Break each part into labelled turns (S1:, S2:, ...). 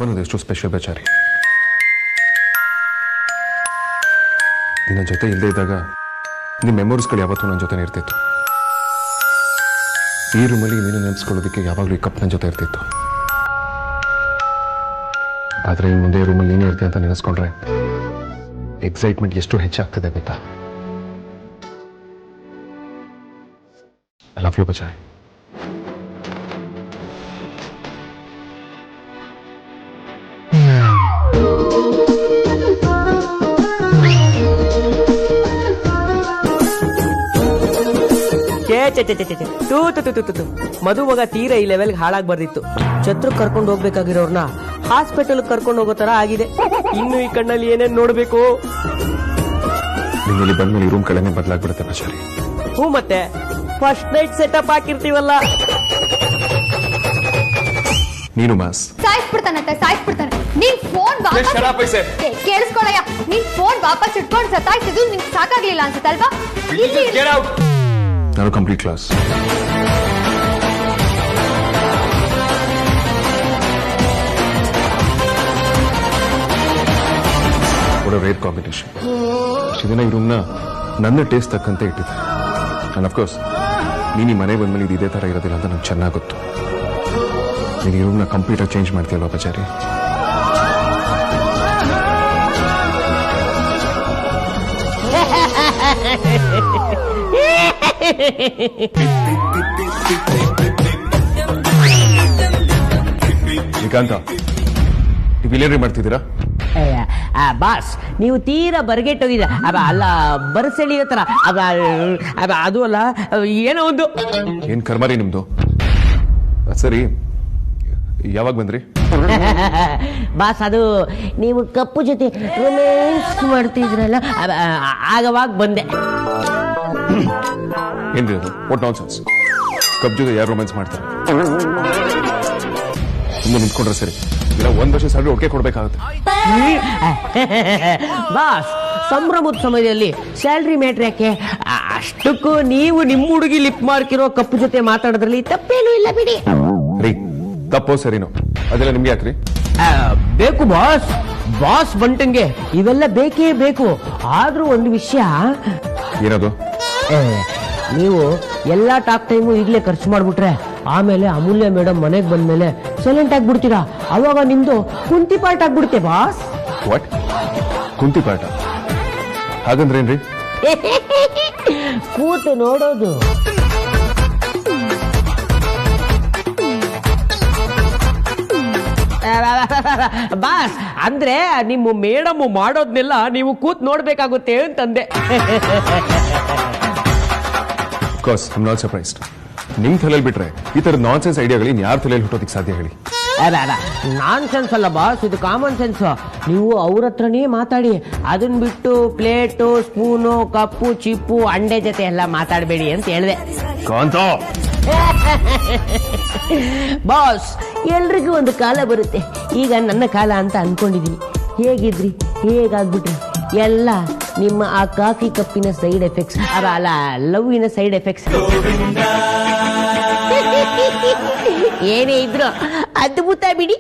S1: ಅನ್ನೋದು ಎಷ್ಟು ಸ್ಪೆಷಲ್ ಬೇಚಾರಿ. ನಿನ್ನ ಜೊತೆ ಇಲ್ಲದೆ ಇದ್ದಾಗ ನಿಮ್ಮ ಮೆಮೊರೀಸ್ಗಳು ಯಾವತ್ತೂ ನನ್ನ ಜೊತೆ ಇರ್ತಿತ್ತು. ಈ ರೂಮಲ್ಲಿ ನೀನು ನೆನೆಸ್ಕೊಳ್ಳೋದಕ್ಕೆ ಯಾವಾಗಲೂ ಈ ಕಪ್ ನನ್ನ ಜೊತೆ ಇರ್ತಿತ್ತು. ಆದರೆ ಇನ್ನು ಮುಂದೆ ರೂಮಲ್ಲಿ ನೀನೇ ಇರ್ತೀಯ ಅಂತ ನೆನೆಸ್ಕೊಂಡ್ರೆ ಎಕ್ಸೈಟ್ಮೆಂಟ್ ಎಷ್ಟು ಹೆಚ್ಚಾಗ್ತದೆ ಗೊತ್ತಾ? ಐ ಲವ್ ಯು ಬಚಾರಿ.
S2: ಮಧು ಮಗ ತೀರಾ ಈ ಲೆವೆಲ್ಗೆ ಹಾಳಾಗಿ ಬರ್ದಿತ್ತು. ಛತ್ರ ಕರ್ಕೊಂಡು ಹೋಗ್ಬೇಕಾಗಿರೋರ್ನ ಹಾಸ್ಪಿಟಲ್ ಕರ್ಕೊಂಡು ಹೋಗೋ ತರ ಆಗಿದೆ. ಇನ್ನು ಈ ಕಣ್ಣಲ್ಲಿ ಏನೇನ್ ನೋಡ್ಬೇಕು.
S1: ನಿಮ್ಮಲ್ಲಿ ಬಂದ್ಮೇಲೆ ಈ ರೂಮ್ ಕಡೆನೇ ಬದಲಾಗ್ಬಿಡುತ್ತೆ ಬಚಾರಿ.
S2: ಹ್ಞೂ, ಮತ್ತೆ ಫಸ್ಟ್ ನೈಟ್ ಸೆಟಪ್ ಹಾಕಿರ್ತೀವಲ್ಲ.
S1: ನೀನು ಮಾಸ್
S3: ಸಾಯಿಸ್ಬಿಡ್ತಾನೆ. ನೀನ್ ಫೋನ್ ಕೇಳಿಸ್ಕೊಳಯ್ಯ. ನೀನ್ ಫೋನ್ ವಾಪಸ್ ಇಟ್ಕೊಂಡು ಸತಾಯಿಸಿದ್ದು ನಿಂಗೆ ಸಾಕಾಗ್ಲಿಲ್ಲ ಅನ್ಸುತ್ತಲ್ವಾ?
S1: ನಾನು ಕಂಪ್ಲೀಟ್ ಕ್ಲಾಸ್. Rate combination. ಇಷ್ಟು ದಿನ ಈ ರೂಮ್ನ ನನ್ನ ಟೇಸ್ಟ್ ತಕ್ಕಂತೆ ಇಟ್ಟಿದ್ದೆ. ಅಂಡ್ ಅಫ್ಕೋರ್ಸ್ ನೀನು ಈ ಮನೆ ಬಂದ್ಮೇಲೆ ಇದು ಇದೇ ಥರ ಇರೋದಿಲ್ಲ ಅಂತ ನಂಗೆ ಚೆನ್ನಾಗಿ ಗೊತ್ತು. ನೀನು ಈ ರೂಮ್ನ ಕಂಪ್ಲೀಟಾಗಿ ಚೇಂಜ್ ಮಾಡ್ತೀಯಲ್ವಾ ಬಚಾರಿ? ಶ್ರೀಕಾಂತ, ನೀವು ಇಲ್ಲೇನ್ರಿ ಮಾಡ್ತಿದ್ದೀರಾ?
S2: ಬಾಸ್, ನೀವು ತೀರಾ ಬರ್ಗೆಟ್ಟೋಗಿದ್ರ. ಅಲ್ಲ, ಬರಸೆಳಿಯೋ ತರ. ಅದು ಅಲ್ಲ, ಏನೋ ಒಂದು.
S1: ಏನ್ ಕರ್ಮರಿ ನಿಮ್ದು? ಸರಿ, ಯಾವಾಗ ಬಂದ್ರಿ?
S2: ಬಾಸ್, ಅದು ನೀವು ಕಪ್ಪು ಜೊತೆ ರೊಮ್ಯಾನ್ಸ್ ಮಾಡ್ತಿದ್ರಲ್ಲ, ಆಗವಾಗ ಬಂದೆ.
S1: ಏನ್ರಿ ಅದು? What nonsense. ಕಪ್ ಜೊತೆ ಯಾರು ರೊಮ್ಯಾನ್ಸ್ ಮಾಡ್ತಾರೆ? ಸುಮ್ಮನೆ ನಿಂತ್ಕೊಂಡ್ರೆ ಸರಿ, ಇಲ್ಲ 1 ವರ್ಷ ಸ್ಯಾಲರಿ ಒಟ್ಟಿಗೆ ಕೊಡ್ಬೇಕಾಗುತ್ತೆ.
S2: ಬಾಸ್, ಸಂಭ್ರಮದ ಸಮಯದಲ್ಲಿ ಸ್ಯಾಲ್ರಿ ಮ್ಯಾಟ್ರ್ ಯಾಕೆ? ಅಷ್ಟಕ್ಕೂ ನೀವು ನಿಮ್ಮ ಹುಡುಗಿ ಲಿಪ್ ಮಾರ್ಕಿರೋ ಕಪ್ಪು ಜೊತೆ ಮಾತಾಡೋದ್ರಲ್ಲಿ ತಪ್ಪೇನೂ ಇಲ್ಲ ಬಿಡಿ.
S1: ರೀ, ತಪ್ಪೋ ಸರಿನೋ ಅದೆಲ್ಲ ನಿಮ್ಗೆ ಯಾಕ್ರಿ?
S2: ಬೇಕು ಬಾಸ್. ಬಾಸ್ ಬಂಟಂಗೆ ಇವೆಲ್ಲ ಬೇಕೇ ಬೇಕು. ಆದ್ರೂ ಒಂದು ವಿಷಯ.
S1: ಏನದು?
S2: ನೀವು ಎಲ್ಲಾ ಟಾಕ್ ಟೈಮು ಈಗಲೇ ಖರ್ಚು ಮಾಡ್ಬಿಟ್ರೆ ಆಮೇಲೆ ಅಮೂಲ್ಯ ಮೇಡಮ್ ಮನೆಗೆ ಬಂದ್ಮೇಲೆ ಸೈಲೆಂಟ್ ಆಗ್ಬಿಡ್ತೀರಾ. ಅವಾಗ ನಿಮ್ದು ಕುಂತಿ ಪಾಠ ಆಗ್ಬಿಡುತ್ತೆ ಬಾಸ್.
S1: ವಾಟ್? ಕುಂತಿ ಪಾಠ? ಹಾಗಂದ್ರೇನ್ರಿ?
S2: ಕೂತು ನೋಡೋದು. ಬಾಸ್, ಅಂದ್ರೆ ನಿಮ್ಮ ಮೇಡಮ್ ಮಾಡೋದ್ನೆಲ್ಲ ನೀವು ಕೂತ್ ನೋಡ್ಬೇಕಾಗುತ್ತೆ ಅಂತಂದೆ.
S1: Course, I am not surprised. ನಿಮ್ ತಲೆಯಲ್ಲಿ ಬಿಟ್ರೆ ಈ ತರ ನಾನ್ ಸೆನ್ಸ್ ಐಡಿಯಾಗಳು ಯಾರ ತಲೆಯಲ್ಲಿ ಹುಟ್ಟೋದಕ್ಕೆ ಸಾಧ್ಯ ಹೇಳಿ?
S2: ನಾನ್ ಸೆನ್ಸ್ ಅಲ್ಲ ಬಾಸ್, ಇದು ಕಾಮನ್ ಸೆನ್ಸ್. ನೀವು ಅವ್ರ ಹತ್ರನೇ ಮಾತಾಡಿ. ಅದನ್ನ ಬಿಟ್ಟು ಪ್ಲೇಟು, ಸ್ಪೂನು, ಕಪ್ಪು, ಚಿಪ್ಪು, ಅಂಡೆ ಜೊತೆ ಎಲ್ಲ ಮಾತಾಡಬೇಡಿ ಅಂತ ಹೇಳಿದೆ. ಬಾಸ್, ಎಲ್ರಿಗೂ ಒಂದು ಕಾಲ ಬರುತ್ತೆ. ಈಗ ನನ್ನ ಕಾಲ ಅಂತ ಅನ್ಕೊಂಡಿದೀನಿ. ಹೇಗಿದ್ರಿ, ಹೇಗಾಗ್ಬಿಟ್ರಿ, ಎಲ್ಲ ನಿಮ್ಮ ಆ ಕಾಫಿ ಕಪ್ಪಿನ ಸೈಡ್ ಎಫೆಕ್ಟ್ಸ್. ಅಲ್ಲ, ಲವ್ವಿನ ಸೈಡ್ ಎಫೆಕ್ಟ್ಸ್. ಏನೇ ಇದ್ರು ಅದ್ಭುತ ಬಿಡಿ.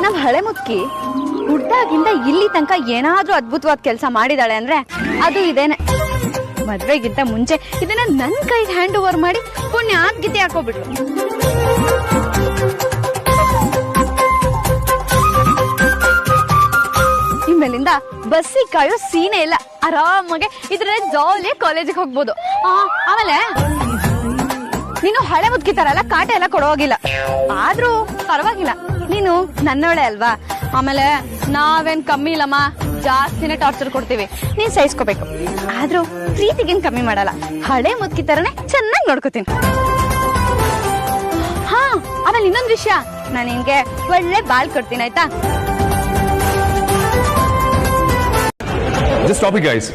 S3: ನಮ್ ಹಳೆ ಮುದ್ಕಿ ಹುಡ್ದಾಗಿಂದ ಇಲ್ಲಿ ತನಕ ಏನಾದ್ರೂ ಅದ್ಭುತವಾದ ಕೆಲಸ ಮಾಡಿದಾಳೆ ಅಂದ್ರೆ ಅದು ಇದೇನೆ. ಮದ್ವೆಗಿಂತ ಮುಂಚೆ ಇದನ್ನ ನನ್ ಕೈಗೆ ಹ್ಯಾಂಡ್ ಓವರ್ ಮಾಡಿ ಪುಣ್ಯ ಗೀತೆ ಹಾಕೋಬಿಟ್ರು. ಇನ್ಮೇಲಿಂದ ಬಸ್ಸಿಗೆ ಕಾಯೋ ಸೀನೆ ಇಲ್ಲ. ಆರಾಮಾಗೆ ಇದ್ರಲ್ಲಿ ಜಾಲಿಯ ಕಾಲೇಜಿಗೆ ಹೋಗ್ಬೋದು. ಆಮೇಲೆ ನೀನು ಹಳೆ ಮುದ್ಕಿ ತರ ಎಲ್ಲ ಕಾಟ ಎಲ್ಲ ಕೊಡೋಗಿಲ್ಲ. ಆದ್ರೂ ಪರವಾಗಿಲ್ಲ, ನೀನು ನನ್ನೋಳೆ ಅಲ್ವಾ. ಆಮೇಲೆ ನಾವೇನ್ ಕಮ್ಮಿ ಇಲ್ಲಮ್ಮ, ಜಾಸ್ತಿನೇ ಟಾರ್ಚರ್ ಕೊಡ್ತೀವಿ, ನೀನ್ ಸಹಿಸ್ಕೋಬೇಕು. ಆದ್ರೂ ಪ್ರೀತಿಗೇನ್ ಕಮ್ಮಿ ಮಾಡಲ್ಲ, ಹಳೆ ಮುದ್ಕಿ ತರನೇ ಚೆನ್ನಾಗಿ ನೋಡ್ಕೋತೀನಿ. ಹಾ, ಆಮೇಲೆ ಇನ್ನೊಂದ್ ವಿಷಯ, ನಾನು ನಿನ್ಗೆ ಒಳ್ಳೆ ಬಾಳ್ ಕೊಡ್ತೀನಿ, ಆಯ್ತಾ?
S1: Just topic guys.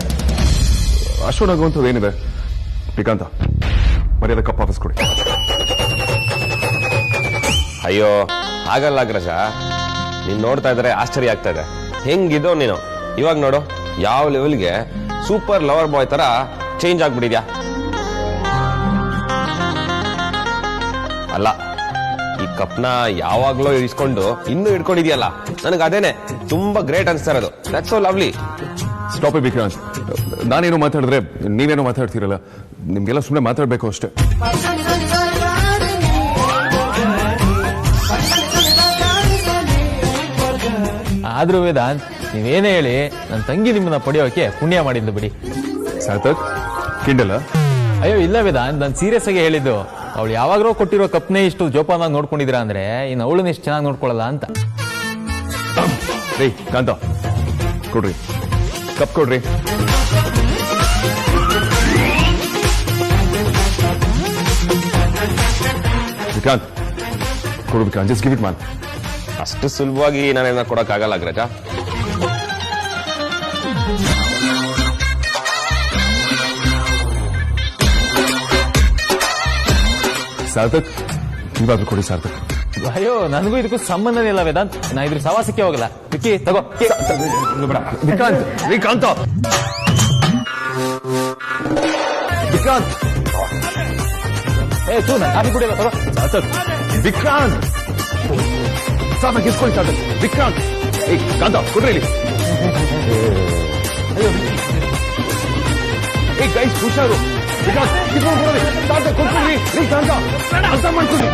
S1: ಅಷ್ಟೊಂದಾಗುವಂಥದ್ದು ಏನಿದೆ? ಶ್ರೀಕಾಂತ, ಮರ್ಯಾದ ಕಪ್ ವಾಪಸ್ ಕೊಡಿ.
S4: ಅಯ್ಯೋ ಹಾಗಲ್ಲ ಅಗ್ರಜ, ನೀನ್ ನೋಡ್ತಾ ಇದ್ರೆ ಆಶ್ಚರ್ಯ ಆಗ್ತಾ ಇದೆ. ಹೆಂಗಿದೋ ನೀನು ಇವಾಗ ನೋಡು, ಯಾವ ಲೆವೆಲ್ಗೆ ಸೂಪರ್ ಲವರ್ ಬಾಯ್ ತರ ಚೇಂಜ್ ಆಗ್ಬಿಟ್ಟಿದ್ಯಾ. ಅಲ್ಲ, ಈ ಕಪ್ನ ಯಾವಾಗ್ಲೋ ಇಸ್ಕೊಂಡು ಇನ್ನೂ ಹಿಡ್ಕೊಂಡಿದ್ಯಲ್ಲ, ನನಗೆ ಅದೇನೆ ತುಂಬಾ ಗ್ರೇಟ್ ಅನ್ಸ್ತಾ ಇರೋದು. That's so lovely.
S1: Stop it Vikrant. ನಾನೇನು ಮಾತಾಡಿದ್ರೆ ನೀವೇನೋ ಮಾತಾಡ್ತೀರಲ್ಲ, ನಿಮ್ಗೆಲ್ಲ ಸುಮ್ಮನೆ ಮಾತಾಡ್ಬೇಕು ಅಷ್ಟೇ.
S5: ಆದ್ರೂ ವೇದಾಂತ್, ನೀವೇನೇ ಹೇಳಿ ನನ್ನ ತಂಗಿ ನಿಮ್ಮನ್ನ ಪಡೆಯೋಕೆ ಪುಣ್ಯ ಮಾಡಿದ್ದು ಬಿಡಿ.
S1: ಸಾರ್ಥಕ್ ಕಿಂಡಲ್ಲ?
S5: ಅಯ್ಯೋ ಇಲ್ಲ ವೇದಾಂತ್, ನಾನು ಸೀರಿಯಸ್ ಆಗಿ ಹೇಳಿದ್ದು. ಅವಳು ಯಾವಾಗ್ಲೂ ಕೊಟ್ಟಿರೋ ಕಪ್ನೇ ಇಷ್ಟು ಜೋಪಾನಾಗಿ ನೋಡ್ಕೊಂಡಿದ್ದೀರಾ ಅಂದ್ರೆ ಇನ್ನು ಅವಳನ್ನ ಇಷ್ಟು ಚೆನ್ನಾಗಿ ನೋಡ್ಕೊಳ್ಳಲ್ಲ ಅಂತ.
S1: ಏಯ್ ಕಾಂತ, ಕೊಡ್ರಿ ಕಪ್ ಕೊಡ್ರಿ. ವಿಕ್ರಾಂತ್ ಕೊಡು Vikrant, just give it man.
S4: ಅಷ್ಟು ಸುಲಭವಾಗಿ ನಾನೇನ ಕೊಡಕ್ ಆಗಲ್ಲ ಅಗ್ರಜ.
S1: ಸಾರ್ಥಕ್, ನೀವಾದ್ರೂ ಕೊಡಿ ಸಾರ್ಥಕ್.
S5: ಅಯ್ಯೋ ನನಗೂ ಇದಕ್ಕೂ ಸಂಬಂಧನೇ ಇಲ್ಲ ವೇದಾಂತ್, ನಾ ಇದ್ರ ಸವಾಸಕ್ಕೆ ಹೋಗಲ್ಲ. ವಿಕ್ಕಿ ತಗೋ.
S1: ವಿಕ್ರಾಂತ್, ವಿಕ್ರಾಂತ, ವಿಕ್ರಾಂತ್,
S5: ಏ ತೂ ಕಾಫಿ ಕುಡಿಯಲ್ಲ, ತಗೋ.
S1: ಸಾರ್ಥಕ್, ವಿಕ್ರಾಂತ್, ಸಾರ್ಥಕ್ ಇಸ್ಕೊಳ್ಳಿ ಸಾರ್ಥಕ್. ವಿಕ್ರಾಂತ್, ಏ ಕಾಂತ ಕೊಡ್ರಿ ಇಲ್ಲಿ. ಏ ಗೈಸ್ ಹುಷಾರು. ವಿಕ್ರಾಂತ್ ಕಿತ್ಕೊಂಡು ಕೊಡ್ರಿ. ಸಾರ್ಥಕ್ ಕೊಡ್ರಿ. ನೀ ಕಾಂತ ಅರ್ಥ ಮಾಡ್ಕೊಳ್ಳಿ.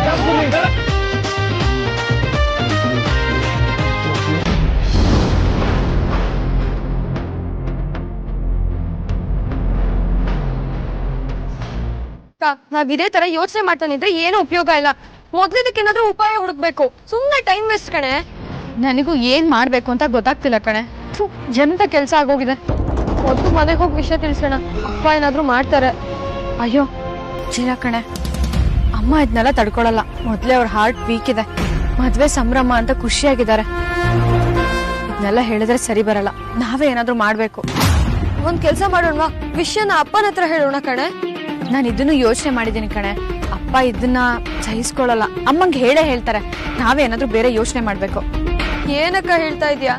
S6: ನಾವ್ ಇದೇ ತರ ಯೋಚನೆ ಮಾಡ್ತಾನಿದ್ರೆ ಏನು ಉಪಯೋಗ ಇಲ್ಲ. ಮೊದ್ಲಿದಕ್ಕೆ ಏನಾದ್ರೂ ಉಪಾಯ ಹುಡುಕ್ಬೇಕು, ಸುಮ್ನೆ ಟೈಮ್ ವೇಸ್ಟ್ ಕಣೆ.
S3: ನನಗೂ ಏನ್ ಮಾಡ್ಬೇಕು ಅಂತ ಗೊತ್ತಾಗ್ತಿಲ್ಲ ಕಣೆ.
S6: ಎಂತ ಕೆಲ್ಸ ಆಗೋಗಿದೆ. ಮೊದ್ಲು ಮನೆಗೆ ಹೋಗಿ ವಿಷಯ ತಿಳಿಸೋಣ, ಅಪ್ಪ ಏನಾದ್ರೂ ಮಾಡ್ತಾರೆ.
S3: ಅಯ್ಯೋ ಚಿರ ಕಣೆ, ಅಮ್ಮ ಇದನ್ನೆಲ್ಲ ತಡ್ಕೊಳಲ್ಲ. ಮೊದ್ಲೇ ಅವ್ರ ಹಾರ್ಟ್ ವೀಕ್ ಇದೆ, ಮದ್ವೆ ಸಂಭ್ರಮ ಅಂತ ಖುಷಿಯಾಗಿದ್ದಾರೆ. ಇದನ್ನೆಲ್ಲ ಹೇಳಿದ್ರೆ ಸರಿ ಬರಲ್ಲ, ನಾವೇ ಏನಾದ್ರೂ ಮಾಡ್ಬೇಕು.
S6: ಒಂದ್ ಕೆಲ್ಸ ಮಾಡೋಣವಾ, ವಿಷಯನ ಅಪ್ಪನ ಹತ್ರ ಹೇಳೋಣ ಕಣೆ.
S3: ನಾನು ಇದನ್ನು ಯೋಚನೆ ಮಾಡಿದ್ದೀನಿ ಕಣೆ. ಅಪ್ಪ ಇದನ್ನ ಸಹಿಸ್ಕೊಳ್ಳಲ್ಲ, ಅಮ್ಮಂಗೆ ಹೇಳೇ ಹೇಳ್ತಾರೆ. ನಾವೇ ಏನಾದ್ರೂ ಬೇರೆ ಯೋಚನೆ ಮಾಡ್ಬೇಕು.
S6: ಏನಕ್ಕ ಹೇಳ್ತಾ ಇದ್ಯಾ?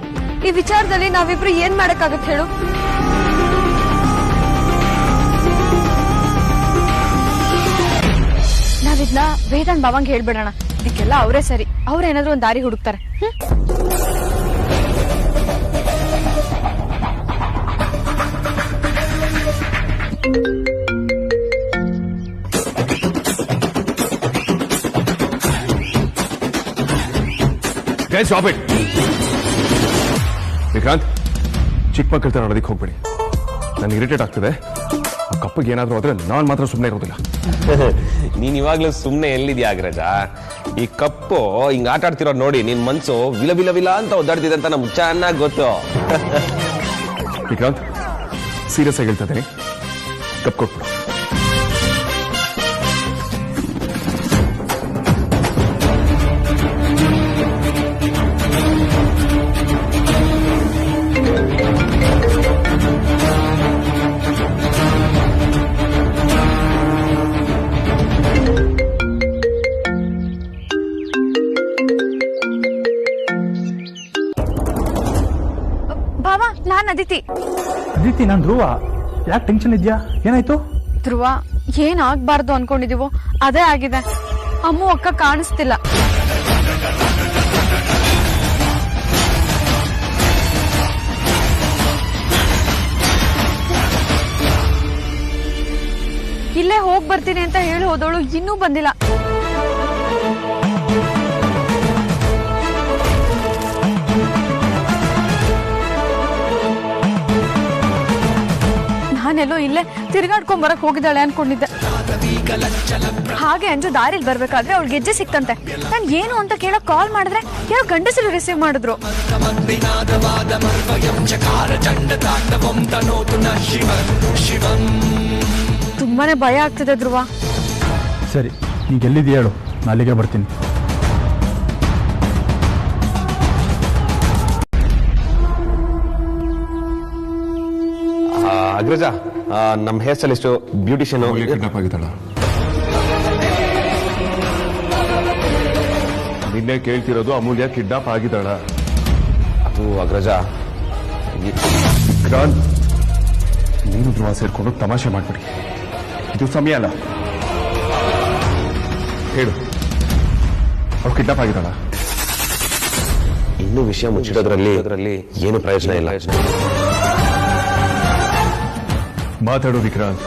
S6: ಈ ವಿಚಾರದಲ್ಲಿ ನಾವಿಬ್ರು ಏನ್ ಮಾಡಕ್ಕಾಗತ್ತೆ ಹೇಳು?
S3: ನಾವಿದ್ನ ವೇದಾಂತ್ ಬಾವಂಗ್ ಹೇಳ್ಬಿಡೋಣ. ಇದಕ್ಕೆಲ್ಲ ಅವರೇ ಸರಿ, ಅವ್ರೇನಾದ್ರೂ ಒಂದ್ ದಾರಿ ಹುಡುಕ್ತಾರೆ.
S1: Stop it. ವಿಕ್ರಾಂತ್, ಚಿಕ್ಕ ಮಕ್ಕಳ ತರ ನೋಡೋದಕ್ಕೆ ಹೋಗ್ಬೇಡಿ. ನನ್ಗೆ ಇರಿಟೇಟ್ ಆಗ್ತದೆ. ಆ ಕಪ್ಪಿಗೆ ಏನಾದ್ರೂ ಆದ್ರೆ ನಾನ್ ಮಾತ್ರ ಸುಮ್ಮನೆ ಇರೋದಿಲ್ಲ.
S4: ನೀನ್ ಇವಾಗ್ಲೂ ಸುಮ್ನೆ ಎಲ್ಲಿದ್ಯಾ ಅಗ್ರಜ? ಈ ಕಪ್ಪು ಹಿಂಗ್ ಆಟ ಆಡ್ತಿರೋ ನೋಡಿ ನಿನ್ ಮನ್ಸು ವಿಲ ವಿಲ ವಿಲ ಅಂತ ಒದ್ದಾಡ್ತಿದೆ ಅಂತ ನಮ್ಗೆ ಚೆನ್ನಾಗಿ ಗೊತ್ತು.
S1: ವಿಕ್ರಾಂತ್, ಸೀರಿಯಸ್ ಆಗಿ ಹೇಳ್ತಾ ಇದ್ದೀನಿ, ಕಪ್ ಕೊಟ್ಬಿಡು.
S3: ಬಾವ, ನಾನ್ ಅದಿತಿ.
S7: ಅದಿತಿ, ನಾನ್ ಧ್ರುವ. ಯಾಕೆ ಟೆನ್ಷನ್ ಇದ್ಯಾ? ಏನಾಯ್ತು?
S3: ಧ್ರುವ, ಏನ್ ಆಗ್ಬಾರ್ದು ಅನ್ಕೊಂಡಿದೀವೋ ಅದೇ ಆಗಿದೆ. ಅಮ್ಮು ಅಕ್ಕ ಕಾಣಿಸ್ತಿಲ್ಲ. ಇಲ್ಲೇ ಹೋಗ್ ಬರ್ತೀನಿ ಅಂತ ಹೇಳಿ ಹೋದವಳು ಇನ್ನೂ ಬಂದಿಲ್ಲ. ನಾನೆಲ್ಲೋ ಇಲ್ಲೇ ತಿರ್ಗಾಡ್ಕೊಂಡ್ ಬರಕ್ ಹೋಗಿದ್ದಾಳೆ ಅನ್ಕೊಂಡಿದ್ದೆ. ಹಾಗೆ ಅಂಜು ದಾರಿಲಿ ಬರ್ಬೇಕಾದ್ರೆ ಅವಳು ಗೆಜ್ಜೆ ಸಿಕ್ತಂತೆ. ನಾನ್ ಏನು ಅಂತ ಕೇಳಕ್ ಕಾಲ್ ಮಾಡಿದ್ರೆ ಯಾರೋ ಗಂಡಸರು ರಿಸೀವ್ ಮಾಡಿದ್ರು. ತುಂಬಾನೇ ಭಯ ಆಗ್ತಿದೆ ಧ್ರುವ.
S7: ಸರಿ, ಈಗ ಎಲ್ಲಿದೆಯಾ ಹೇಳು, ನಾನು ಅಲ್ಲಿಗೆ ಬರ್ತೀನಿ.
S4: ಅಗ್ರಜ, ನಮ್ಮ ಹೇರ್ ಸ್ಟೈಲಿಸ್ಟು ಬ್ಯೂಟಿಷಿಯನ್
S1: ಕಿಡ್ನಾಪ್ ಆಗಿದ್ದಾಳ. ನಿನ್ನೆ ಕೇಳ್ತಿರೋದು ಅಮೂಲ್ಯ ಕಿಡ್ನಾಪ್ ಆಗಿದ್ದಾಳ.
S4: ಅದು ಅಗ್ರಜ,
S1: ಕ್ರಾಂತ್, ನೀನು ಧ್ರುವ ಸೇರ್ಕೊಂಡು ತಮಾಷೆ ಮಾಡ್ಬಿಡಿ. ಇದು ಸಮಯ ಅಲ್ಲ. ಹೇಳು, ಅವ್ರು ಕಿಡ್ನಾಪ್ ಆಗಿದ್ದಾಳ?
S4: ಇನ್ನೂ ವಿಷಯ ಮುಚ್ಚಿಡೋದ್ರಲ್ಲಿ ಏನು ಪ್ರಯೋಜನ ಇಲ್ಲ.
S1: ಮಾತಾಡು ವಿಕ್ರಾಂತ್,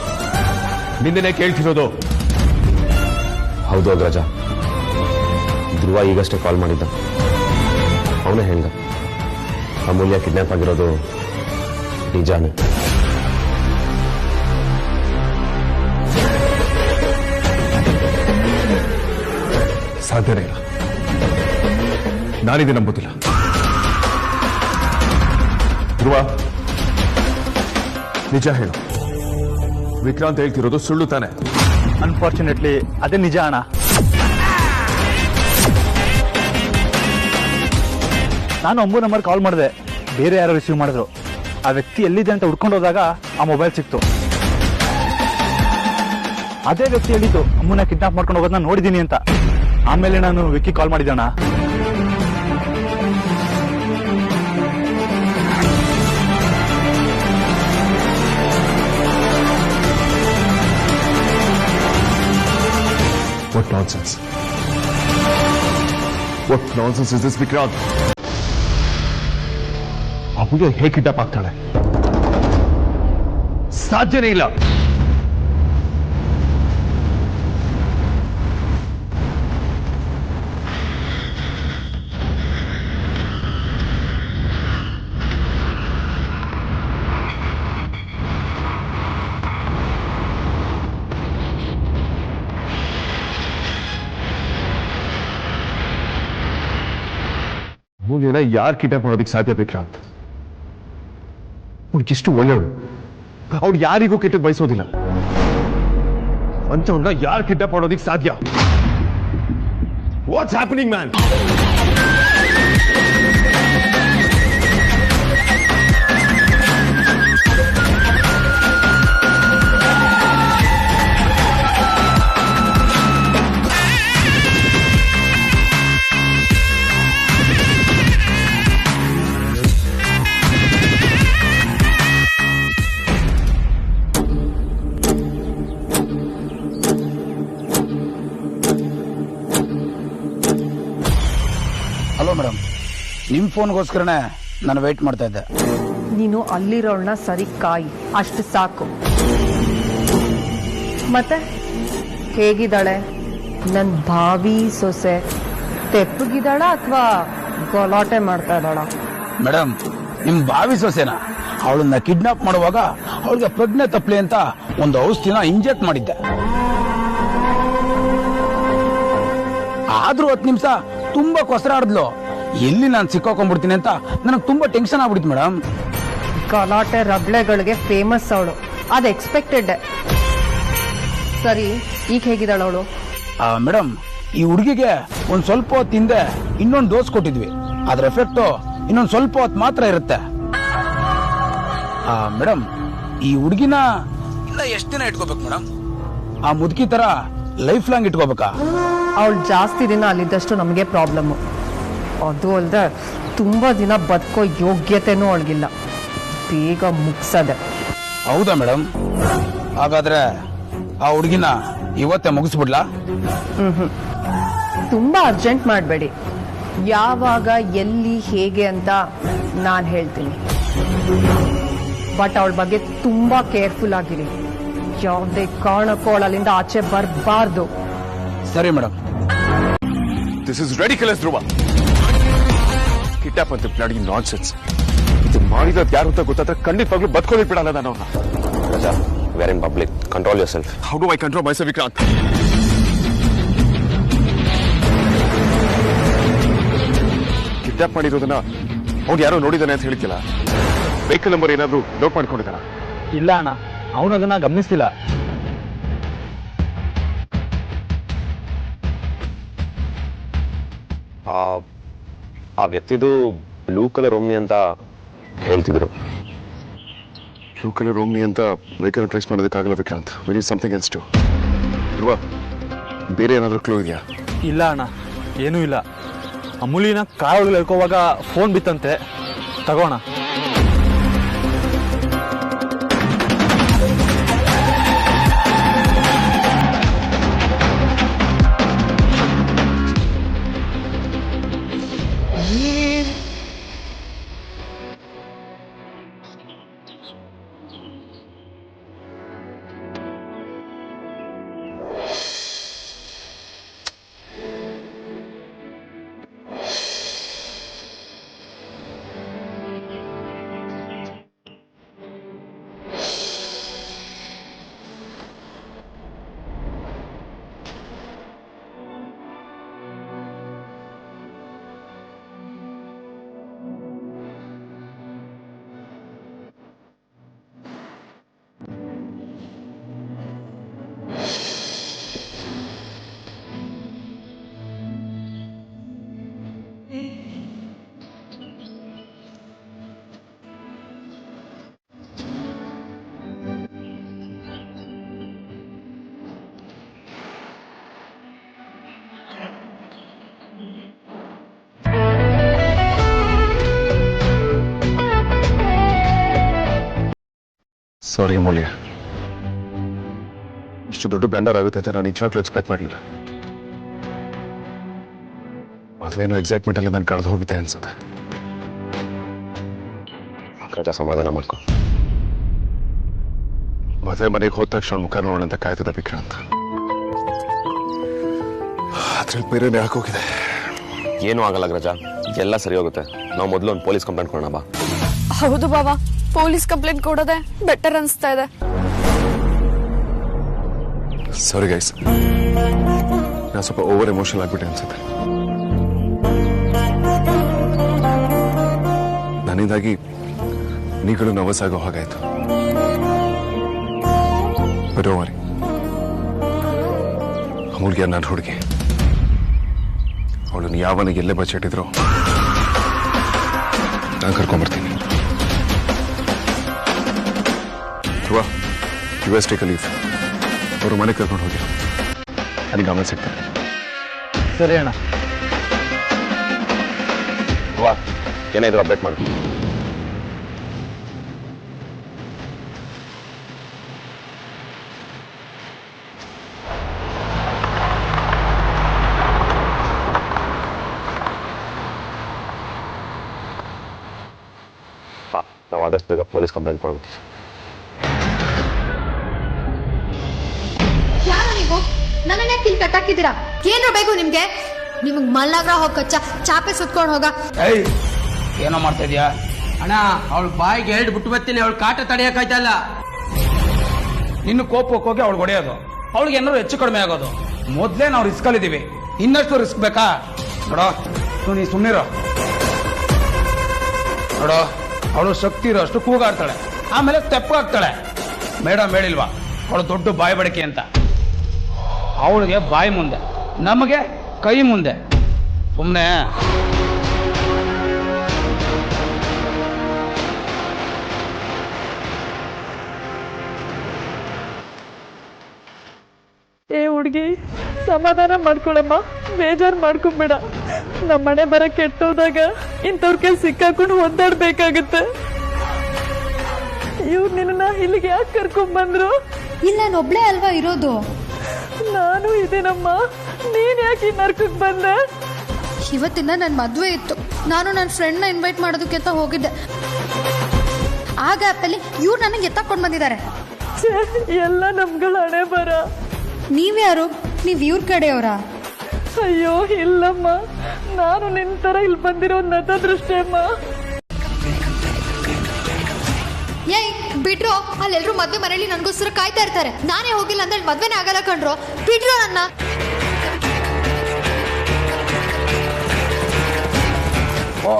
S1: ನಿನ್ನೆ ಕೇಳ್ತಿರೋದು.
S4: ಹೌದು ಅಗ್ರಜ, ಧ್ರುವ ಈಗಷ್ಟೇ ಕಾಲ್ ಮಾಡಿದ್ದ. ಅವನೇ ಹೇಳ್ದ ಅಮೂಲ್ಯ ಕಿಡ್ನಾಪ್ ಆಗಿರೋದು ನಿಜಾನೇ.
S1: ಸಾಧ್ಯನೇ ಇಲ್ಲ, ನಾನಿದೆ ನಂಬುದಿಲ್ಲ. ಧ್ರುವ, ನಿಜ ಹೇಳು, ವಿಕ್ರಾಂತ್ ಹೇಳ್ತಿರೋದು ಸುಳ್ಳು ತಾನೆ?
S7: ಅನ್ಫಾರ್ಚುನೇಟ್ಲಿ ಅದೇ ನಿಜ ಅಣ್ಣ. ನಾನು 9 ನಂಬರ್ ಕಾಲ್ ಮಾಡಿದೆ, ಬೇರೆ ಯಾರೋ ರಿಸೀವ್ ಮಾಡಿದ್ರು. ಆ ವ್ಯಕ್ತಿ ಎಲ್ಲಿದೆ ಅಂತ ಹುಡ್ಕೊಂಡು ಹೋದಾಗ ಆ ಮೊಬೈಲ್ ಸಿಕ್ತು. ಅದೇ ವ್ಯಕ್ತಿ ಹೇಳಿದ್ದು ಅಮ್ಮನ ಕಿಡ್ನಾಪ್ ಮಾಡ್ಕೊಂಡು ಹೋಗೋದನ್ನ ನೋಡಿದ್ದೀನಿ ಅಂತ. ಆಮೇಲೆ ನಾನು ವಿಕ್ಕಿ ಕಾಲ್ ಮಾಡಿದ್ದಣ್ಣ.
S1: What nonsense? What nonsense is this, Vikrant? ಅಮೂಲ್ಯ ಹೇಗೆ ಕಿಡ್ನಾಪ್ ಆಗ್ತಾಳೆ? ಸಾಧ್ಯನೇ ಇಲ್ಲ. ಅಮೂಲ್ಯನ ಯಾರು ಕಿಡ್ನಾಪ್ ಮಾಡೋದಕ್ಕೆ ಸಾಧ್ಯ ವಿಕ್ರಾಂತ್? ಅವ್ಳು ಎಷ್ಟು ಒಳ್ಳೆಯವಳು, ಅವ್ಳು ಯಾರಿಗೂ ಕೆಟ್ಟದ್ದು ಬಯಸೋದಿಲ್ಲ. ಅಂತವನ್ನ ಯಾರು ಕಿಡ್ನಾಪ್ ಮಾಡೋದಕ್ಕೆ ಸಾಧ್ಯ? What's happening man?
S8: Hello madam, ನಿಮ್ಮ ಫೋನ್ಗೋಸ್ಕರನೇ ನಾನು ವೆಯ್ಟ್ ಮಾಡ್ತಾ ಇದ್ದೆ.
S9: ನೀನು ಅಲ್ಲಿರೋಳನ್ನ ಸರಿ ಕಾಯಿ, ಅಷ್ಟು ಸಾಕು. ಮತ್ತೆ ಹೇಗಿದ್ದಾಳೆ ನನ್ನ ಭಾವಿ ಸೊಸೆ? ತೆಪ್ಪಗಿದ್ದಾಳ ಅಥವಾ ಗಲಾಟೆ ಮಾಡ್ತಾ ಇದ್ದಾಳ?
S8: ಮೇಡಮ್, ನಿಮ್ಮ ಭಾವಿ ಸೊಸೆನ ಅವಳನ್ನ ಕಿಡ್ನಾಪ್ ಮಾಡುವಾಗ ಅವಳಿಗೆ ಪ್ರಜ್ಞೆ ತಪ್ಪಲಿ ಅಂತ ಒಂದು ಔಷಧಿನ ಇಂಜೆಕ್ಟ್ ಮಾಡಿದ್ದೆ. ಆದ್ರೂ 10 ನಿಮಿಷ ತುಂಬಾ ಕೊಸರಾಡಿದ್ಲು. ಎಲ್ಲಿ ನಾನು ಸಿಕ್ಕಾಕೊಂಡ್ಬಿಡ್ತೀನಿ ಅಂತ ನನಗೆ ತುಂಬಾ ಟೆನ್ಷನ್ ಆಗ್ಬಿಡ್ತು ಮೇಡಮ್.
S9: ಗಲಾಟೆ ರಗಳೆಗಳಿಗೆ ಫೇಮಸ್ ಅವಳು, ಅದು ಎಕ್ಸ್ಪೆಕ್ಟೆಡ್. ಸರಿ, ಈಗ ಹೇಗಿದ್ದಾಳ ಅವಳು?
S8: ಮೇಡಮ್, ಈ ಹುಡುಗಿಗೆ ಒಂದ್ ಸ್ವಲ್ಪ ಹೊತ್ತು ಹಿಂದೆ ಇನ್ನೊಂದು ಡೋಸ್ ಕೊಟ್ಟಿದ್ವಿ. ಅದ್ರ ಎಫೆಕ್ಟ್ ಇನ್ನೊಂದು ಸ್ವಲ್ಪ ಹೊತ್ತು ಮಾತ್ರ ಇರುತ್ತೆ. ಮೇಡಮ್, ಈ ಹುಡುಗಿನ ಇನ್ನ ಎಷ್ಟು ದಿನ ಇಟ್ಕೋಬೇಕು ಮೇಡಮ್? ಆ ಮುದುಕಿ ತರ ಲೈಫ್ ಲಾಂಗ್ ಇಟ್ಕೋಬೇಕಾ?
S9: ಅವಳು ಜಾಸ್ತಿ ದಿನ ಅಲ್ಲಿದ್ದಷ್ಟು ನಮಗೆ ಪ್ರಾಬ್ಲಮ್ಮು. ಅದು ಅಲ್ಲದೆ ತುಂಬ ದಿನ ಬದುಕೋ ಯೋಗ್ಯತೆನೂ ಅವಳಿಗಿಲ್ಲ. ಬೇಗ ಮುಗಿಸದೆ.
S8: ಹೌದಾ ಮೇಡಮ್? ಹಾಗಾದ್ರೆ ಆ ಹುಡುಗಿನ ಇವತ್ತೇ ಮುಗಿಸ್ಬಿಡ್ಲಾ?
S9: ತುಂಬ ಅರ್ಜೆಂಟ್ ಮಾಡಬೇಡಿ. ಯಾವಾಗ, ಎಲ್ಲಿ, ಹೇಗೆ ಅಂತ ನಾನು ಹೇಳ್ತೀನಿ. ಬಟ್ ಅವಳ ಬಗ್ಗೆ ತುಂಬ ಕೇರ್ಫುಲ್ ಆಗಿರಿ. ಯಾವುದೇ ಕಾರಣಕ್ಕೂ ಅವಳಲ್ಲಿಂದ ಆಚೆ ಬರಬಾರ್ದು.
S8: ಸರಿ madam.
S1: This is ridiculous Dhruva. Kidnap ಅಂತ ಬ್ಲಡಿ ನಾನ್ಸೆನ್ಸ್. ಇದು ಮಾಡಿರೋದು ಯಾರು ಅಂತ ಗೊತ್ತಾದ್ರೆ ಖಂಡಿತವಾಗ್ಲೂ ಬದುಕೋದಿಕ್ ಬಿಡಲ್ಲ ನಾನು.
S4: Raja, we are in public. Control yourself.
S1: How do I control myself, Vikrant? Kidnap ಮಾಡಿರೋದನ್ನ ಅವ್ನು ಯಾರೋ ನೋಡಿದಾನೆ ಅಂತ ಹೇಳ್ತಿಲ್ಲ. ವೆಹಿಕಲ್ ನಂಬರ್ ಏನಾದ್ರು ನೋಟ್ ಮಾಡ್ಕೊಂಡಿದ್ದಾನ?
S7: ಇಲ್ಲ ಅಣ್ಣ, ಅವನು ಅದನ್ನ ಗಮನಿಸ್ತಿಲ್ಲ.
S4: ಆ ವ್ಯಕ್ತಿದು ಬ್ಲೂ ಕಲರ್ ಓಮ್ನಿ ಅಂತ ಹೇಳ್ತಿದ್ರು.
S1: ಬ್ಲೂ ಕಲರ್ ಓಮ್ನಿ ಅಂತ ವೆಹಿಕಲ್ ಟ್ರೇಸ್ ಮಾಡೋದಕ್ಕಾಗಲ್ಲ Vikrant. We need something else too. ಇಲ್ವಾ ಬೇರೆ ಏನಾದರೂ ಕ್ಲೂ ಇದೆಯಾ?
S7: ಇಲ್ಲ ಅಣ್ಣ, ಏನೂ ಇಲ್ಲ. ಅಮೂಲಿನ ಕಾರ್ ಒಳಗೆ ಹೇಳ್ಕೋವಾಗ ಫೋನ್ ಬಿತ್ತಂತೆ, ತಗೋಣ.
S1: ಸಾರಿ ಅಮೂಲ್ಯ, ಇಷ್ಟು ದೊಡ್ಡ ಬ್ಯಾಂಡರ್ ಆಗುತ್ತೆ ಅಂತ ನಾನು ನಿಜವಾಗ್ಲೂ ಎಕ್ಸ್ಪೆಕ್ಟ್ ಮಾಡಲಿಲ್ಲ. ಮೊದಲೇನೋ ಎಕ್ಸೈಟ್ಮೆಂಟ್ ಅಲ್ಲಿ ನಾನು ಕಳೆದು ಹೋಗಿದ್ದೆ ಅನ್ಸುತ್ತೆ.
S4: ರಾಜ, ಸಮಾಧಾನ ಮಾಡ್ಕೊ.
S1: ಮದುವೆ ಮನೆಗೆ ಹೋದ ತಕ್ಷಣ ಮುಖ ನೋಡೋಣ ಅಂತ ಕಾಯ್ತದೆ ವಿಕ್ರಾಂತ್. ಅದ್ರಲ್ಲಿ ಬೇರೆ ಯಾಕೆ ಹೋಗಿದೆ?
S4: ಏನೂ ಆಗಲ್ಲ ಗ್ರಜ, ಎಲ್ಲ ಸರಿ ಹೋಗುತ್ತೆ. ನಾವು ಮೊದಲು ಒಂದು ಪೊಲೀಸ್ ಕಂಪ್ಲೇಂಟ್ ಕೊಡೋಣ ಬಾ.
S3: ಹೌದು ಬಾಬಾ, ಪೊಲೀಸ್ ಕಂಪ್ಲೇಂಟ್ ಕೊಡೋದೆ ಬೆಟರ್ ಅನ್ಸ್ತಾ ಇದೆ.
S1: ಸಾರಿ ಗೈಸ್, ನಾನು ಸ್ವಲ್ಪ ಓವರ್ ಎಮೋಷನಲ್ ಆಗ್ಬಿಟ್ಟೆ ಅನ್ಸುತ್ತೆ. ನನ್ನಿಂದಾಗಿ ನೀಗಳು ನರ್ವಸ್ ಆಗೋ ಹಾಗಾಯ್ತು. ಬರೋವರಿ ಅಮೂಲ್ಯ ನನ್ನ ಹುಡುಗಿ, ಅವಳನ್ನು ಯಾವನಿಗೆ ಎಲ್ಲೇ ಬಚ್ಚಿಟ್ಟಿದ್ರು ನಾನು ಕರ್ಕೊಂಡ್ಬರ್ತೀನಿ. ಧ್ರುವ, US ಟೇಕ್ ಲೀವ್. ಅವರು ಮನೆಗೆ ಕರ್ಕೊಂಡು ಹೋಗಿ ನನಗೆ ಗಮನ ಸಿಗ್ತಾರೆ.
S7: ಸರಿ ಅಣ್ಣ.
S4: ವಾ, ಏನಾದ್ರು ಅಪ್ಡೇಟ್ ಮಾಡು. ನಾವು ಆದಷ್ಟು ಬೇಗ ಪೊಲೀಸ್ ಕಂಪ್ಲೇಂಟ್ ಕೊಡ್ಬೇಕು.
S3: ಯಾರು ನೀವು? ನನ್ನನ್ನೇ ಕಿಲ್ ಕಟ್ಟಾಕಿದ್ದೀರಾ? ಏನ್ರ ಬೇಕು ನಿಮ್ಗೆ? ನಿಮಗ್ ಮಲ್ಲಾಗ್ರ ಹೋಗ ಚಾಪೆ ಸುತ್ಕೊಂಡು ಹೋಗ.
S8: ಏಯ್, ಏನೋ ಮಾಡ್ತಾ ಇದೀಯಾ?
S10: ಅಣ್ಣ, ಅವಳ ಬಾಯಿಗೆ ಎರಡು ಬಿಟ್ಟು ಬರ್ತೀನಿ. ಅವಳು ಕಾಟ ತಡೆಯಕ್ಕಾಯ್ತಲ್ಲ.
S8: ನಿನ್ನ ಕೋಪಕ್ಕೆ ಹೋಗಿ ಅವಳು ಹೊಡೆಯೋದು, ಅವಳಿಗೆ ಏನಾದ್ರು ಹೆಚ್ಚು ಕಡಿಮೆ ಆಗೋದು. ಮೊದ್ಲೇ ನಾವು ರಿಸ್ಕ್ ಅಲ್ಲಿದ್ದೀವಿ, ಇನ್ನಷ್ಟು ರಿಸ್ಕ್ ಬೇಕಾ? ನೋಡೋ, ನೀ ಸುಮ್ಮನಿರೋ. ನೋಡೋ, ಅವಳು ಶಕ್ತಿ ಇರೋ ಅಷ್ಟು ಕೂಗಾಡ್ತಾಳೆ, ಆಮೇಲೆ ತೆಪ್ಪಾಗ್ತಾಳೆ. ಮೇಡಮ್ ಹೇಳಿಲ್ವಾ ಅವಳು ದೊಡ್ಡ ಬಾಯಿ ಬಡಿಕೆ ಅಂತ? ಅವಳಿಗೆ ಬಾಯಿ ಮುಂದೆ, ನಮಗೆ ಕೈ ಮುಂದೆ. ಸುಮ್ಮನೆ
S11: ಹುಡುಗಿ, ಸಮಾಧಾನ ಮಾಡ್ಕೊಳಮ್ಮ, ಬೇಜಾರು ಮಾಡ್ಕೊಂಬೇಡ. ನಮ್ಮ ಮನೆ ಬರ ಕೆಟ್ಟೋದಾಗ ಇಂಥವ್ರ ಕೈ ಸಿಕ್ಕಾಕೊಂಡು ಒದ್ದಾಡ್ಬೇಕಾಗತ್ತೆ. ಇವ್ರು ನಿನ್ನ ಇಲ್ಲಿಗೆ ಯಾಕೆ ಕರ್ಕೊಂಡ್ ಬಂದ್ರು?
S3: ಇಲ್ಲ, ನಾನೊಬ್ಳೇ ಅಲ್ವಾ ಇರೋದು.
S11: ನಾನು ಇದೇನಮ್ಮ, ನೀನ್ ಯಾಕೆ ಈ ನರ್ಕಕ್ಕೆ ಬಂದೆ?
S3: ಇವತ್ತಿಂದ ನನ್ನ ಮದುವೆ ಇತ್ತು. ನಾನು ನನ್ನ ಫ್ರೆಂಡ್ನ ಇನ್ವೈಟ್ ಮಾಡೋದಕ್ಕೆ ಅಂತ ಹೋಗಿದ್ದೆ. ಆ ಗ್ಯಾಪಲ್ಲಿ ಇವ್ರು ನನಗೆ ಎತ್ತಾಕೊಂಡು ಬಂದಿದ್ದಾರೆ.
S11: ಎಲ್ಲ ನಮ್ಗಳ ಹಣೆ ಬರ.
S3: ನೀವ್ಯಾರು? ನೀವ್ ಇವ್ರ ಕಡೆಯವರಾ?
S11: ಅಯ್ಯೋ ಇಲ್ಲಮ್ಮ, ನಾನು ನಿನ್ ತರ ಇಲ್ಲಿ ಬಂದಿರೋ ನತ ದೃಷ್ಟಿ ಅಮ್ಮ.
S3: ಏಯ್,
S12: ಬಿಡ್ರೋ, ಅಲ್ಲೆಲ್ರೂ ಮದ್ವೆ ಮನೇಲಿ ನನಗೋಸ್ಕರ ಕಾಯ್ತಾ ಇರ್ತಾರೆ. ನಾನೇ ಹೋಗಿಲ್ಲ ಅಂದ್ರೆ ಮದ್ವೆನೇ ಆಗಲ್ಲ ಕಣ್ರೋ. ಬಿಡ್ರೋ ನನ್ನ.
S8: ಓ,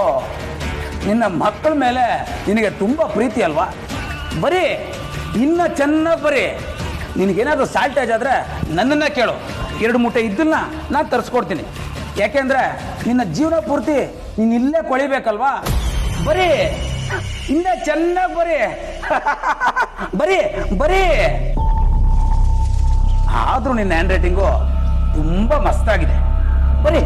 S8: ನಿನ್ನ ಮಕ್ಕಳ ಮೇಲೆ ನಿನಗೆ ತುಂಬಾ ಪ್ರೀತಿ ಅಲ್ವಾ? ಬರೀ ಇನ್ನ ಚೆನ್ನಾಗಿ ಬರೀ. ನಿನಗೇನಾದ್ರೂ ಸಾಲ್ಟೇಜ್ ಆದ್ರೆ ನನ್ನನ್ನ ಕೇಳು, 2 ಮೂಟೆ ಇದ್ದನ್ನ ನಾನು ತರಿಸ್ಕೊಡ್ತೀನಿ. ಯಾಕೆಂದ್ರೆ ನಿನ್ನ ಜೀವನ ಪೂರ್ತಿ ನೀನು ಇಲ್ಲೇ ಕೊಳಿಬೇಕಲ್ವಾ? ಬರೀ ಇನ್ನ ಚೆನ್ನಾಗಿ ಬರೀ ಬರೀ ಬರೀ. ಆದ್ರೂ ನಿನ್ನ ಹ್ಯಾಂಡ್ ರೈಟಿಂಗು ತುಂಬಾ ಮಸ್ತಾಗಿದೆ. ಬರೀ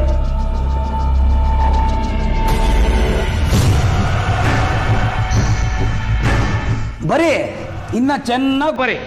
S8: ಬರೀ ಇನ್ನ ಚೆನ್ನಾಗಿ ಬರೀ.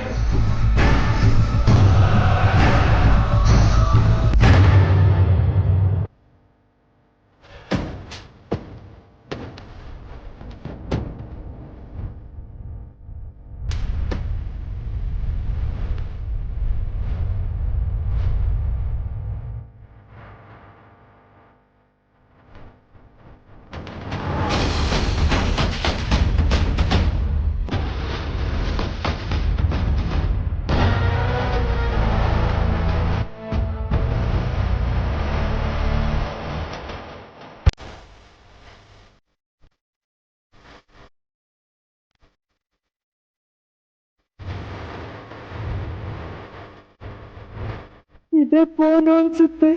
S11: ಇದೇ ಫೋನು ಅನ್ಸುತ್ತೆ.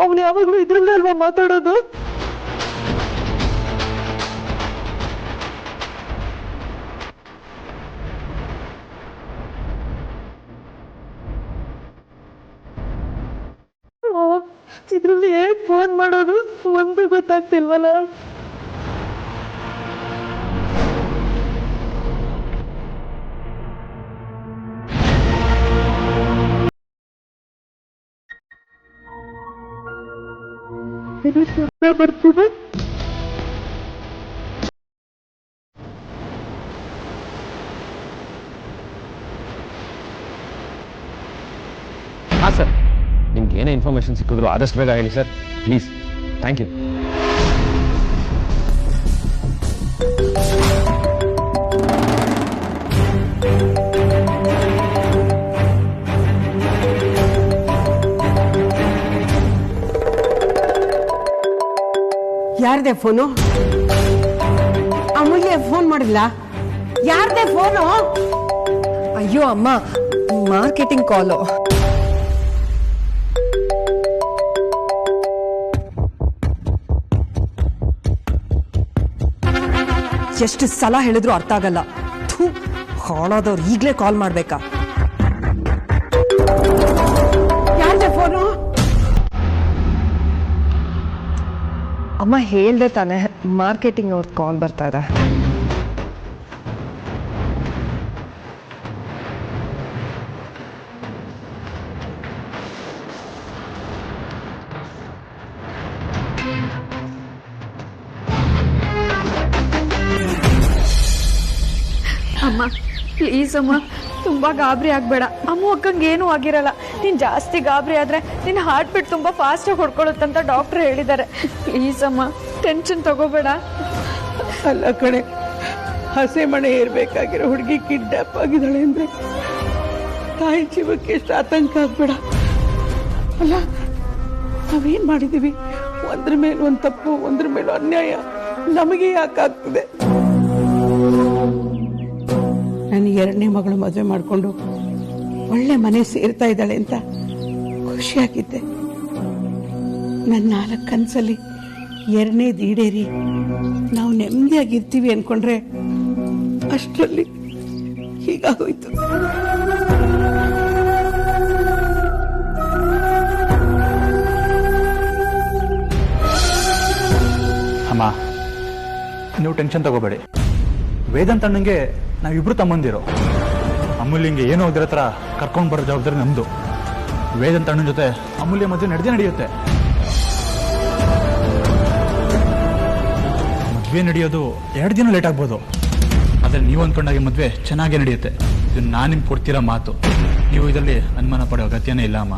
S11: ಅವನು ಯಾವಾಗಲೂ ಇದ್ರಲ್ಲೇ ಅಲ್ವಾ ಮಾತಾಡೋದು? ಇದ್ರಲ್ಲಿ ಹೇಗೆ ಫೋನ್ ಮಾಡೋದು ಒಂದು ಗೊತ್ತಾಗ್ತಿಲ್ವಲ್ಲ. ಬರ್ತಿದೆ.
S4: ಹಾಂ ಸರ್, ನಿಮ್ಗೆ ಏನೇ ಇನ್ಫಾರ್ಮೇಶನ್ ಸಿಕ್ಕಿದ್ರು ಆದಷ್ಟು ಬೇಗ ಹೇಳಿ ಸರ್, ಪ್ಲೀಸ್. Thank you.
S2: ಯಾರದೇ ಫೋನು? ಅಮೂಲ್ಯ ಫೋನ್ ಮಾಡಿಲ್ಲ. ಯಾರದೇ ಫೋನು?
S9: ಅಯ್ಯೋ ಅಮ್ಮ, ಮಾರ್ಕೆಟಿಂಗ್ ಕಾಲು. ಎಷ್ಟು ಸಲ ಹೇಳಿದ್ರು ಅರ್ಥ ಆಗಲ್ಲ. ಹಾಳಾದವ್ರು ಈಗಲೇ ಕಾಲ್ ಮಾಡ್ಬೇಕಾ?
S2: ಯಾರದೇ ಫೋನು?
S9: ಅಮ್ಮ ಹೇಳ್ದೆ ತಾನೆ, ಮಾರ್ಕೆಟಿಂಗ್ ಅವ್ರ ಕಾಲ್ ಬರ್ತಾ ಇದೆ.
S3: ಅಮ್ಮ ಪ್ಲೀಸ್ ಅಮ್ಮ, ತುಂಬಾ ಗಾಬರಿ ಆಗ್ಬೇಡ. ಅಮ್ಮ ಅಕ್ಕಂಗೆ ಏನೂ ಆಗಿರಲ್ಲ. ನೀನ್ ಜಾಸ್ತಿ ಗಾಬರಿ ಆದ್ರೆ ನಿನ್ನ ಹಾರ್ಟ್ ಬೀಟ್ ತುಂಬಾ ಫಾಸ್ಟ್ ಆಗಿ ಹೊಡ್ಕೊಳ್ಳುತ್ತಂತ ಡಾಕ್ಟರ್ ಹೇಳಿದ್ದಾರೆ. ಪ್ಲೀಸ್ ಅಮ್ಮ, ಟೆನ್ಷನ್ ತಗೋಬೇಡ.
S11: ಅಲ್ಲ ಕಣೆ, ಹಸೆ ಮನೆ ಇರ್ಬೇಕಾಗಿರೋ ಹುಡುಗಿ ಕಿಡ್ನಾಪ್ ಆಗಿದ್ದಾಳೆ ಅಂದ್ರೆ ತಾಯಿ ಜೀವಕ್ಕೆ ಎಷ್ಟು ಆತಂಕ ಆಗ್ಬೇಡ. ಅಲ್ಲ, ನಾವೇನ್ ಮಾಡಿದೀವಿ? ಒಂದ್ರ ಮೇಲೆ ಒಂದು ತಪ್ಪು, ಒಂದ್ರ ಮೇಲೆ ಅನ್ಯಾಯ ನಮಗೆ ಯಾಕಾಗ್ತದೆ? ನನ್ನ 2ನೇ ಮಗಳು ಮದುವೆ ಮಾಡಿಕೊಂಡು ಒಳ್ಳೆ ಮನೆ ಸೇರ್ತಾ ಇದ್ದಾಳೆ ಅಂತ ಖುಷಿಯಾಗಿದ್ದೆ. ನನ್ನ 4 ಕನಸಲ್ಲಿ 2ನೇದು ಈಡೇರಿ ನಾವು ನೆಮ್ಮದಿಯಾಗಿರ್ತೀವಿ ಅನ್ಕೊಂಡ್ರೆ ಅಷ್ಟರಲ್ಲಿ ಹೀಗಾಗೋಯ್ತು.
S7: ಅಮ್ಮ, ನೀವು ಟೆನ್ಷನ್ ತಗೋಬೇಡಿ. ವೇದಾಂತ್ ಅಣ್ಣಂಗೆ ನಾವಿಬ್ರು ತಮ್ಮಂದಿರೋ. ಅಮೂಲ್ಯಂಗೆ ಏನೋ ಹೋಗಿರೋ ಹತ್ರ ಕರ್ಕೊಂಡು ಬರೋ ಜವಾಬ್ದಾರಿ ನಮ್ದು. ವೇದಾಂತ್ ಅಣ್ಣನ ಜೊತೆ ಅಮೂಲ್ಯ ಮದುವೆ ನಡೆಯುತ್ತೆ. ಮದುವೆ ನಡೆಯೋದು 2 ದಿನ ಲೇಟ್ ಆಗ್ಬೋದು, ಆದರೆ ನೀವು ಅಂದ್ಕೊಂಡಾಗೆ ಮದುವೆ ಚೆನ್ನಾಗೇ ನಡೆಯುತ್ತೆ. ಇದು ನಾನು ನಿಮ್ಗೆ ಕೊಡ್ತಿರೋ ಮಾತು. ನೀವು ಇದರಲ್ಲಿ ಅನುಮಾನ ಪಡೋ ಅಗತ್ಯನೇ ಇಲ್ಲ ಅಮ್ಮ.